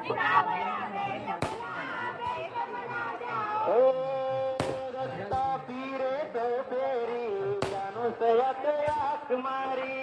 रस्ता फिरे तो फेरी अनुसयात आक मारी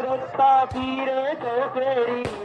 रस्ता फिरे तो फेरी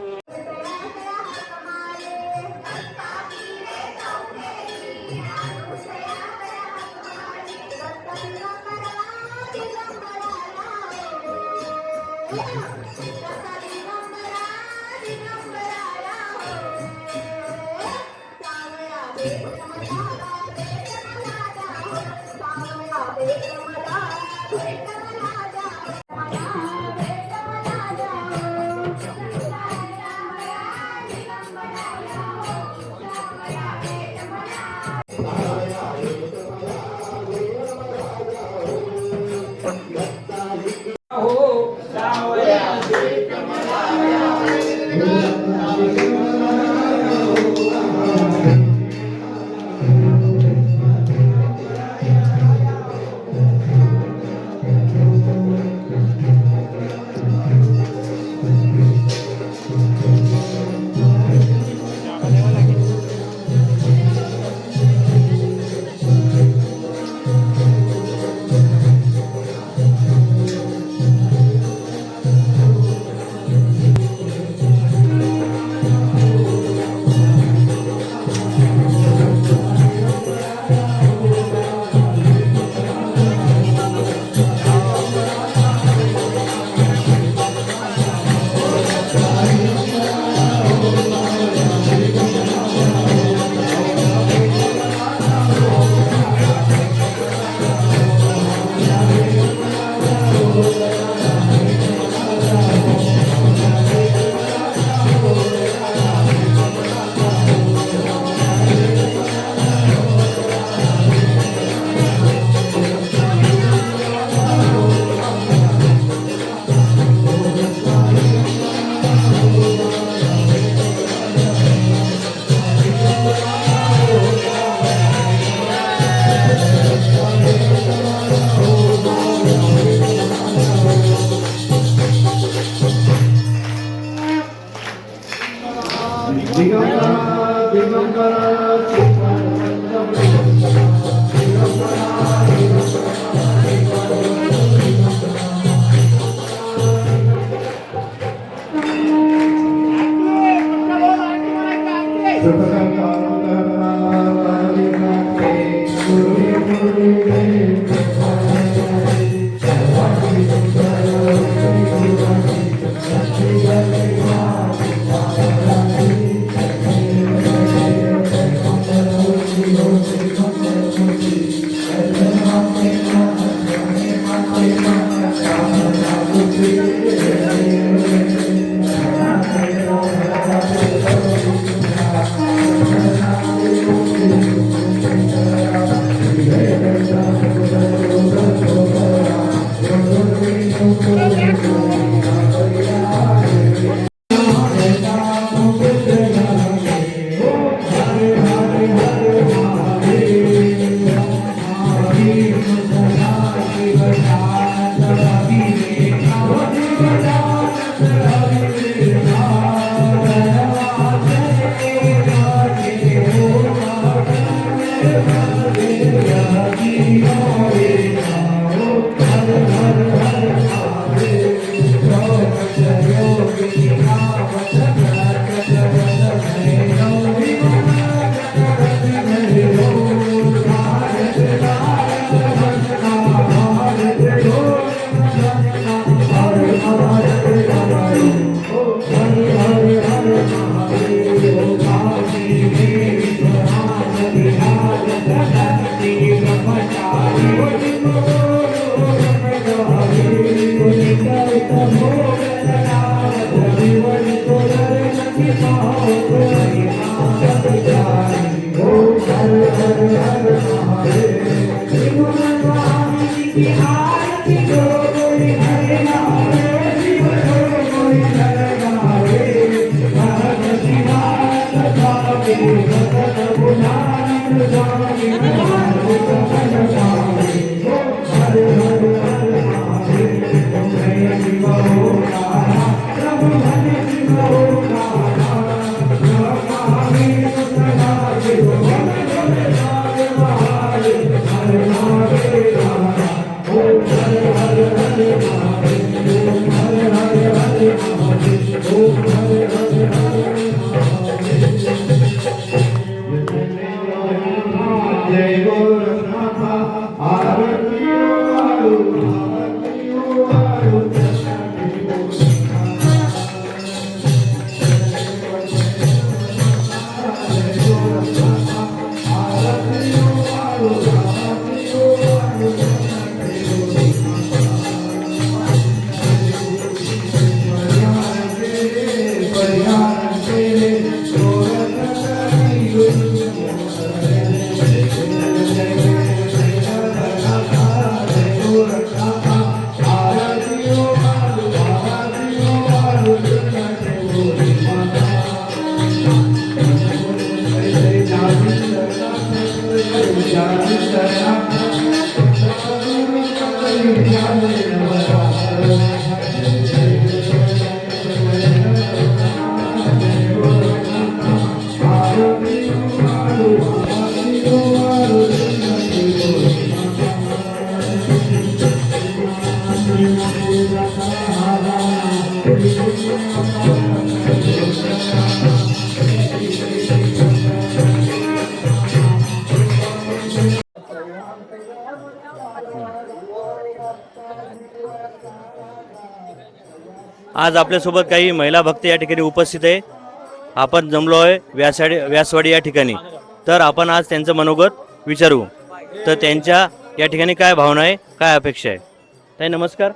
Hare आज आपल्यासोबत काही महिला भक्त या ठिकाणी उपस्थित आहे. आपण जमलो आहे व्यासवाडी या ठिकाणी. तर आपण आज त्यांचं मनोगत विचारू. तर त्यांच्या या ठिकाणी काय भावना आहे, काय अपेक्षा आहे. ताई नमस्कार.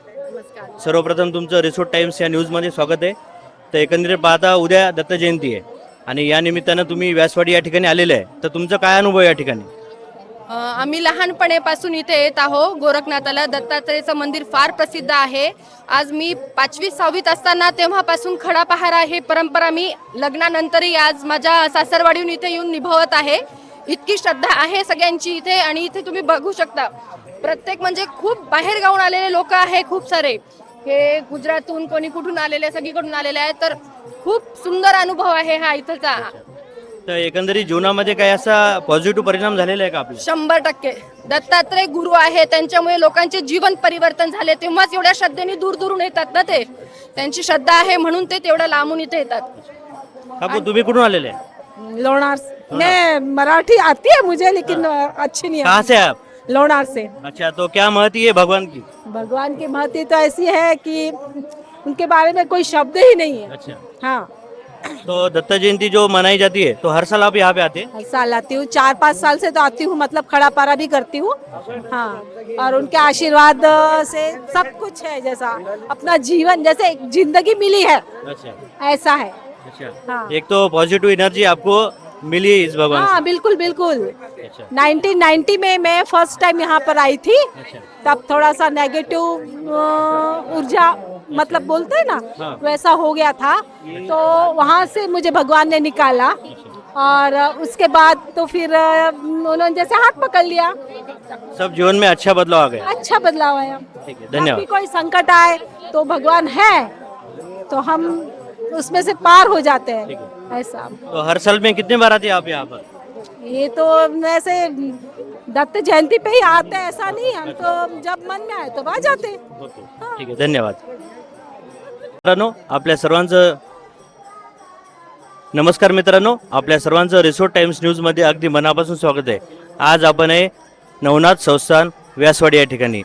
सर्वप्रथम तुमचं रिसोर्ट टाइम्स या न्यूजमध्ये स्वागत आहे. तर एकंदरीत पाहता उद्या दत्त जयंती आहे आणि या निमित्तानं तुम्ही व्यासवाडी या ठिकाणी आलेले आहे. तर तुमचा काय अनुभव या ठिकाणी. आम्ही लहानपणापासून इथे येत आहो. गोरखनाथाला दत्तात्रेयचं मंदिर फार प्रसिद्ध आहे. आज मी 5वी-6वीत असताना तेव्हापासून खडा पहारा हे परंपरा मी लग्नानंतरही आज माझ्या सासरवाडीहून इथे येऊन निभवत आहे. इतकी श्रद्धा आहे सगळ्यांची इथे. आणि इथे तुम्ही बघू शकता प्रत्येक म्हणजे खूप बाहेर गावून आलेले लोक आहे, खूप सारे. हे गुजरातहून कोणी कुठून आलेले, सगळीकडून आलेले आहे. तर खूप सुंदर अनुभव आहे हा इथलचा. तर एकंदरीत जीवनामध्ये काय असा पॉझिटिव्ह परिणाम झालेला आहे का आपल्या. 100% दत्तात्रय गुरु आहे, त्यांच्यामुळे लोकांचे जीवन परिवर्तन झाले. तेव्हाच एवढ्या श्रद्धेने दूर दूरून येतात ना. ते त्यांची श्रद्धा आहे म्हणून ते तेवढ्या लांबून इथे येतात. काकू तुम्ही कुठून आलेले आहे. लोनार. मैं मराठी आती है मुझे लेकिन अच्छी नहीं कहाँ से आप. लोनार से. अच्छा, तो क्या महती है भगवान की. भगवान की महती तो ऐसी है कि उनके बारे में कोई शब्द ही नहीं है. अच्छा, हाँ, तो दत्त जयंती जो मनाई जाती है तो हर साल आप यहाँ पे आते हैं. हर साल आती हूँ. 4-5 साल से तो आती हूँ. मतलब खड़ा पारा भी करती हूँ. हाँ, और उनके आशीर्वाद से सब कुछ है. जैसा अपना जीवन जैसे एक जिंदगी मिली है अच्छा ऐसा है. अच्छा. हाँ. एक तो पॉजिटिव एनर्जी आपको मिली इस भगवान हाँ बिल्कुल बिल्कुल. से. अच्छा 1990 में मैं फर्स्ट टाइम यहाँ पर आई थी. अच्छा. तब थोड़ा सा नेगेटिव ऊर्जा मतलब बोलते हैं ना, हाँ. वैसा हो गया था. तो वहाँ से मुझे भगवान ने निकाला. और उसके बाद तो फिर उन्होंने जैसे हाथ पकड़ लिया. सब जीवन में अच्छा बदलाव आ गया. अच्छा बदलाव आया. ठीक है, कभी धन्यवाद. कोई संकट आए तो भगवान है तो हम उसमें से पार हो जाते ठीक हैं. ऐसा. तो हर साल में कितने बार आते हैं आप यहाँ पर. ये तो ऐसे दत्त जयंती पे ही आते हैं, ऐसा नहीं. हम तो जब मन में आए तो आ जाते हैं. ओके, ठीक आहे, धन्यवाद. मित्रांनो आपल्या सर्वांचं नमस्कार. मित्रांनो आपल्या सर्वांचं रिसोर्ट टाइम्स न्यूजमध्ये अगदी मनापासून स्वागत आहे. आज आपण आहे नवनाथ संस्थान व्यासवाडी या ठिकाणी.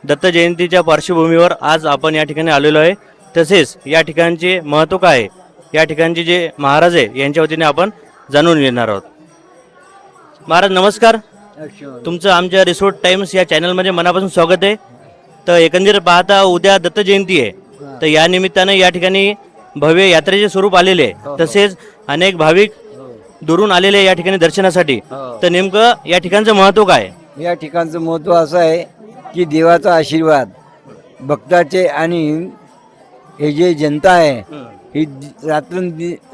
दत्त जयंतीच्या पार्श्वभूमीवर आज आपण या ठिकाणी आलेलो आहे. तसेच या ठिकाणचे महत्त्व काय आहे, या ठिकाणचे जे महाराज आहे यांच्या वतीने आपण जाणून घेणार आहोत. महाराज नमस्कार. तुमचं आमच्या रिसोर्ट टाइम्स या चॅनलमध्ये मनापासून स्वागत आहे. तर एकंदरीत पाहता उद्या दत्त जयंती आहे. तर या निमित्तानं या ठिकाणी भव्य यात्रेचे स्वरूप आलेले आहे. तसेच अनेक भाविक दुरून आलेले या ठिकाणी दर्शनासाठी. तर नेमकं या ठिकाणचं महत्त्व काय आहे. या ठिकाणचं महत्त्व असं आहे की देवाचा आशीर्वाद भक्ताचे आणि हे जे जनता आहे ही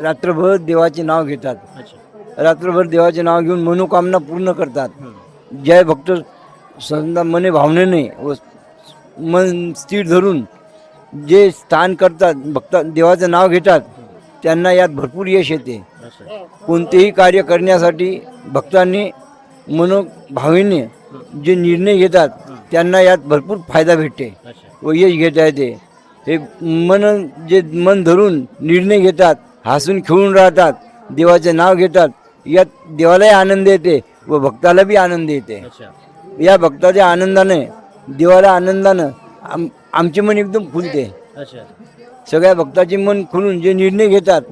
रात्रभर देवाचे नाव घेतात. रात्रभर देवाचे नाव घेऊन मनोकामना पूर्ण करतात. जय भक्त समजा मने भावनेने व मन स्थिर धरून जे स्थान करतात, भक्त देवाचं नाव घेतात, त्यांना यात भरपूर यश येते. कोणतेही कार्य करण्यासाठी भक्तांनी मनोभावेने जे निर्णय घेतात त्यांना यात भरपूर फायदा भेटते व यश घेता येते. हे मन धरून निर्णय घेतात, हसून खेळून राहतात, देवाचे नाव घेतात, यात देवालाही आनंद येते व भक्ताला बी आनंद येते. या भक्ताच्या आनंदाने, देवाला आनंदानं आमचे मन एकदम खुलते. सगळ्या भक्ताचे मन खुलून जे निर्णय घेतात,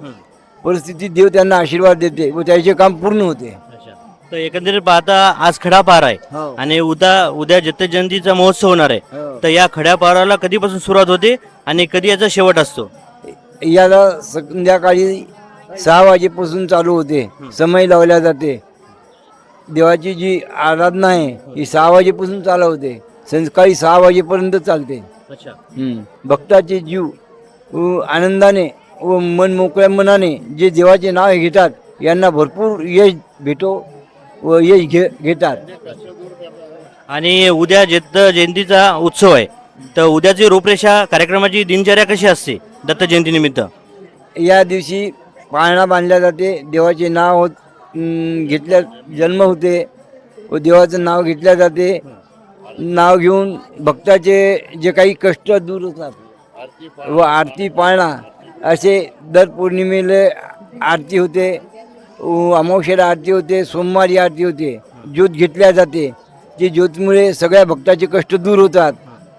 परिस्थिती देव त्यांना आशीर्वाद देते व त्याचे काम पूर्ण होते. तर एकंदरीत पाहता आज खडा पार आहे आणि उद्या दत्त जयंतीचा महोत्सव होणार आहे. तर या खड्या पाराला कधीपासून सुरुवात होते आणि कधी याचा शेवट असतो? याला संध्याकाळी 6 वाजेपासून चालू होते. समय लावल्या जाते. देवाची जी आराधना आहे ही 6 वाजेपासून चालू होते. संध्याकाळी 6 वाजेपर्यंत चालते. भक्ताचे जीव आनंदाने व मन मोकळ्या मनाने जे देवाचे नाव घेतात यांना भरपूर यश भेटो व यश घेतात. आणि उद्या दत्त जयंतीचा उत्सव आहे, तर उद्याची रूपरेषा कार्यक्रमाची दिनचर्या कशी असते दत्त जयंतीनिमित्त? या दिवशी पाळणा बांधल्या जाते. देवाचे नाव घेतल्या जन्म होते व देवाचं नाव घेतल्या जाते. नाव घेऊन भक्ताचे जे काही कष्ट दूर होतात व आरती पाळणा असे दर पौर्णिमेला आरती होते, अमावस्येला आरती होते, सोमवारी आरती होते. ज्योत घेतल्या जाते. जे ज्योतमुळे सगळ्या भक्ताचे कष्ट दूर होतात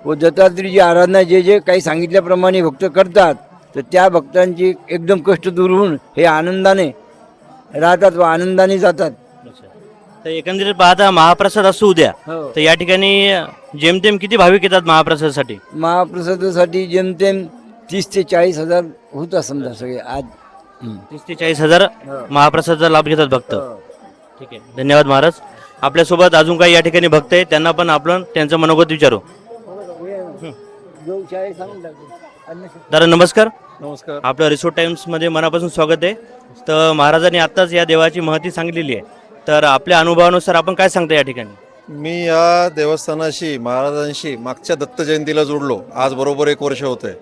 व दत्तात्रेयाची आराधना जे जे काही सांगितल्याप्रमाणे भक्त करतात तर त्या भक्तांची एकदम कष्ट दूर होऊन हे आनंदाने राहतात व आनंदाने जातात. तर एकंदरीत पाहता महाप्रसाद असतो उद्या, तर या ठिकाणी जेमतेम किती भाविक येतात महाप्रसादासाठी? महाप्रसादासाठी जेमतेम 30 ते 40 हजार होतात समजा सगळे आज. 30 ते 40 हजार महाप्रसादाचा लाभ घेतात भक्त. ठीक आहे, धन्यवाद महाराज. आपल्यासोबत अजून काही या ठिकाणी भक्त आहेत, त्यांना पण आपण त्यांचं मनोगत विचारू. दादा नमस्कार. नमस्कार. आपलं रिसोर्ट टाइम्समध्ये मनापासून स्वागत आहे. तर महाराजांनी आत्ताच या देवाची महती सांगितलेली आहे, तर आपल्या अनुभवानुसार आपण काय सांगता या ठिकाणी? मी या देवस्थानाशी महाराजांशी मागच्या दत्त जयंतीला जोडलो. आज बरोबर 1 वर्ष होत आहे.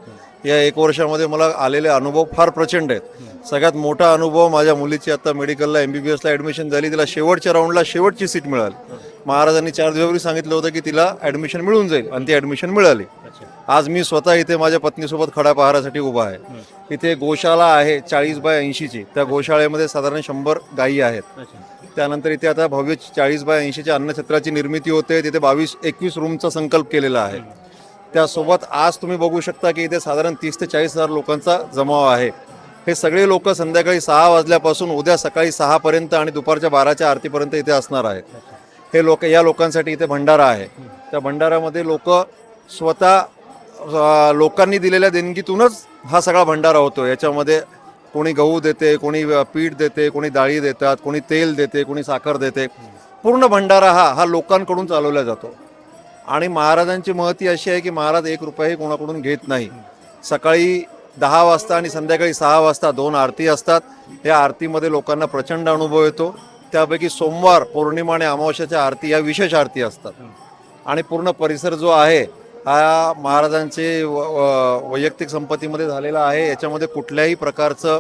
या 1 वर्षामध्ये मला आलेले अनुभव फार प्रचंड आहेत. सगळ्यात मोठा अनुभव माझ्या मुलीची आता मेडिकलला MBBSला ॲडमिशन झाली. तिला शेवटच्या राऊंडला शेवटची सीट मिळाली. महाराजांनी 4 दिवसापूर्वी सांगितलं होतं की तिला ॲडमिशन मिळून जाईल आणि ती ॲडमिशन मिळाली. आज मी स्वतः इथे माझ्या पत्नीसोबत खडा पहारासाठी उभा आहे. इथे गोशाळा आहे 40 बाय 80ची. त्या गोशाळेमध्ये साधारण 100 गायी आहेत. त्यानंतर इथे आता भव्य 40 बाय 80च्या अन्नछत्राची निर्मिती होते. तिथे 22-21 रूमचा संकल्प केलेला आहे. त्यासोबत आज तुम्ही बघू शकता की इथे साधारण 30 ते 40 हजार लोकांचा जमाव आहे. हे सगळे लोक संध्याकाळी 6 वाजल्यापासून उद्या सकाळी 6 पर्यंत आणि दुपारच्या 12च्या आरतीपर्यंत इथे असणार आहेत. हे लोक, या लोकांसाठी इथे भंडारा आहे. त्या भंडारामध्ये लोक स्वतः लोकांनी दिलेल्या देणगीतूनच हा सगळा भंडारा होतो. याच्यामध्ये कोणी गहू देते, कोणी पीठ देते, कोणी डाळी देतात, कोणी तेल देते, कोणी साखर देते. पूर्ण भंडारा हा लोकांकडून चालवला जातो. आणि महाराजांची महती अशी आहे की महाराज 1 रुपयाही कोणाकडून घेत नाही. सकाळी 10 वाजता आणि संध्याकाळी 6 वाजता 2 आरती असतात. या आरतीमध्ये लोकांना प्रचंड अनुभव येतो. त्यापैकी सोमवार, पौर्णिमा आणि अमावस्याच्या आरती या विशेष आरती असतात. आणि पूर्ण परिसर जो आहे हा महाराजांचे वैयक्तिक संपत्तीमध्ये झालेला आहे. याच्यामध्ये कुठल्याही प्रकारचं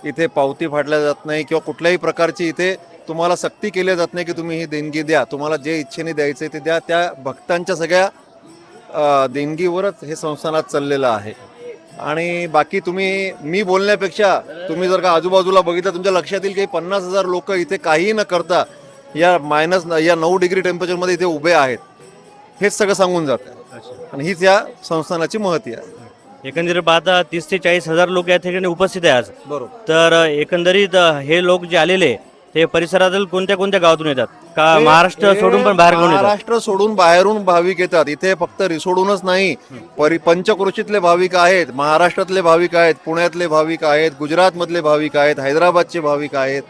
इथे पावती फाडल्या जात नाही किंवा कुठल्याही प्रकारची इथे तुम्हाला सक्ती केली जात नाही की तुम्ही ही देणगी द्या. तुम्हाला जे इच्छेने द्यायचे ते द्या. त्या भक्तांच्या सगळ्या देणगीवरच हे संस्थानात चाललेलं आहे. आणि बाकी मी बोलण्यापेक्षा तुम्ही जर का आजूबाजूला बघितलं तुमच्या लक्षात येईल की 50,000 लोक इथे काहीही न करता या 9 डिग्री टेम्परेचरमध्ये इथे उभे आहेत. हेच सगळं सांगून जातं. आणि हीच या संस्थानाची महती आहे. एकंदरीत पाहता 30 ते 40 हजार लोक या ठिकाणी उपस्थित आहे आज. बरोबर. तर एकंदरीत हे लोक जे आलेले ते परिसरातील कोणत्या कोणत्या गावातून येतात का महाराष्ट्र सोडून पण बाहेर घेऊन येतात? महाराष्ट्र सोडून बाहेरून भाविक येतात. इथे फक्त रिसोडूनच नाही, पंचक्रोशीतले भाविक आहेत, महाराष्ट्रातले भाविक आहेत, पुण्यातले भाविक आहेत, गुजरातमधले भाविक आहेत, हैदराबादचे भाविक आहेत,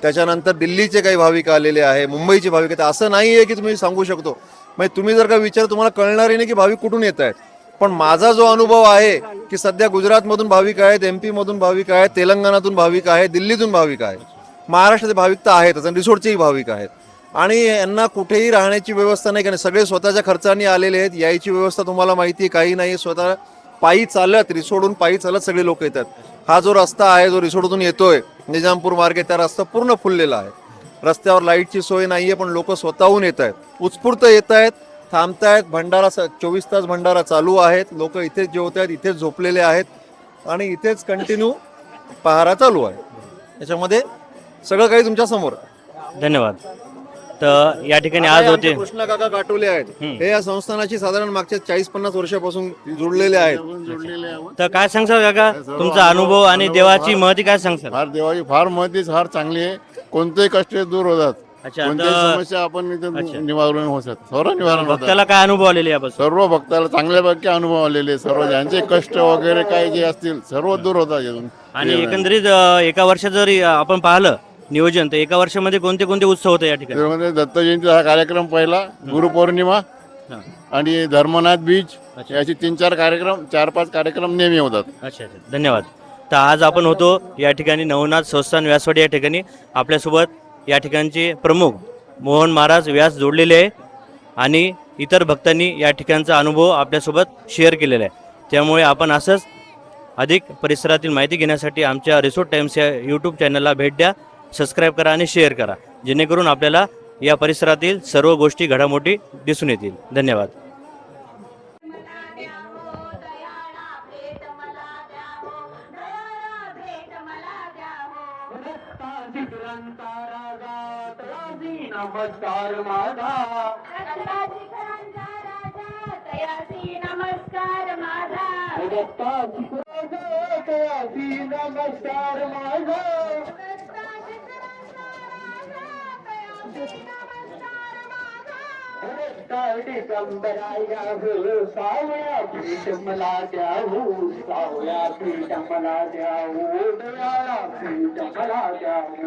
त्याच्यानंतर दिल्लीचे काही भाविक आलेले आहे, मुंबईचे भाविक आहेत. असं नाही आहे की तुम्ही सांगू शकतो. म्हणजे तुम्ही जर का विचार तुम्हाला कळणारही नाही की भाविक कुठून येत आहेत. पण माझा जो अनुभव आहे की सध्या गुजरातमधून भाविक आहेत, MP मधून भाविक आहेत, तेलंगणातून भाविक आहेत, दिल्लीतून भाविक आहेत, महाराष्ट्राचे भाविक तर आहेतच आणि रिसोर्टचेही भाविक आहेत. आणि यांना कुठेही राहण्याची व्यवस्था नाही, कारण सगळे स्वतःच्या खर्चाने आलेले आहेत. यायची व्यवस्था तुम्हाला माहिती आहे काही नाही. स्वतः पायी चालत रिसोडून पायी चालत सगळे लोक येतात. हा जो रस्ता आहे जो रिसोडतून येतोय निजामपूर मार्गे, त्या रस्ता पूर्ण फुललेला आहे. रस्त्यावर लाईटची सोय नाहीये, पण लोक स्वतःहून येत आहेत, उत्स्फूर्त येत आहेत, थांबतायत. भंडारा 24 तास भंडारा चालू आहेत. लोक इथेच जेवत आहेत, इथेच झोपलेले आहेत आणि इथेच कंटिन्यू पहारा चालू आहे. त्याच्यामध्ये सगळं काही तुमच्या समोर. धन्यवाद. तर या ठिकाणी आज होते कृष्ण काका काटोले आहेत. हे या संस्थानाची साधारण मागच्या 40-50 वर्षापासून जुळलेले आहेत. तर काय सांगसाल काका तुमचा अनुभव आणि देवाची महती काय सांगसाल? फार देवाची फार महती फार चांगली आहे. कोणतेही कष्ट दूर होतात. अच्छा, कोणत्याही तर समस्या आपण इथे निवारण होतात. सर्व निवारण होतात. भक्ताला काय अनुभव आलेले यापासून? सर्व भक्ताला चांगल्यापैकी अनुभव आलेले. सर्व ज्यांचे कष्ट वगैरे काही जे असतील सर्व दूर होतात यातून. आणि एकंदरीत एका वर्षात जर आपण पाहिलं नियोजन, तर एका वर्षामध्ये कोणते कोणते उत्सव होते या ठिकाणी? त्यामध्ये दत्त जयंतीचा हा कार्यक्रम पहिला, गुरुपौर्णिमा आणि धर्मनाथ बीज याचे 3-4 कार्यक्रम 4-5 कार्यक्रम नेहमी होतात. अच्छा अच्छा, धन्यवाद. तर आज आपण होतो या ठिकाणी नवनाथ संस्थान व्यासवाडी या ठिकाणी. आपल्यासोबत या ठिकाणचे प्रमुख मोहन महाराज व्यास जोडलेले आहे आणि इतर भक्तांनी या ठिकाणचा अनुभव आपल्यासोबत शेअर केलेला आहे. त्यामुळे आपण असंच अधिक परिसरातील माहिती घेण्यासाठी आमच्या रिसोर्ट टाइम्स या यूट्यूब चॅनलला भेट द्या, सबस्क्राईब करा आणि शेअर करा, जेणेकरून आपल्याला या परिसरातील सर्व गोष्टी घडामोडी दिसून येतील. धन्यवाद. नमस्कार माझा नमस्कार माझा नमस्कार माझा दिगंबराया सावया पीठ मला द्याऊ, सावया पीठ मला द्याऊ, दयाळा पीठ मला द्याऊ.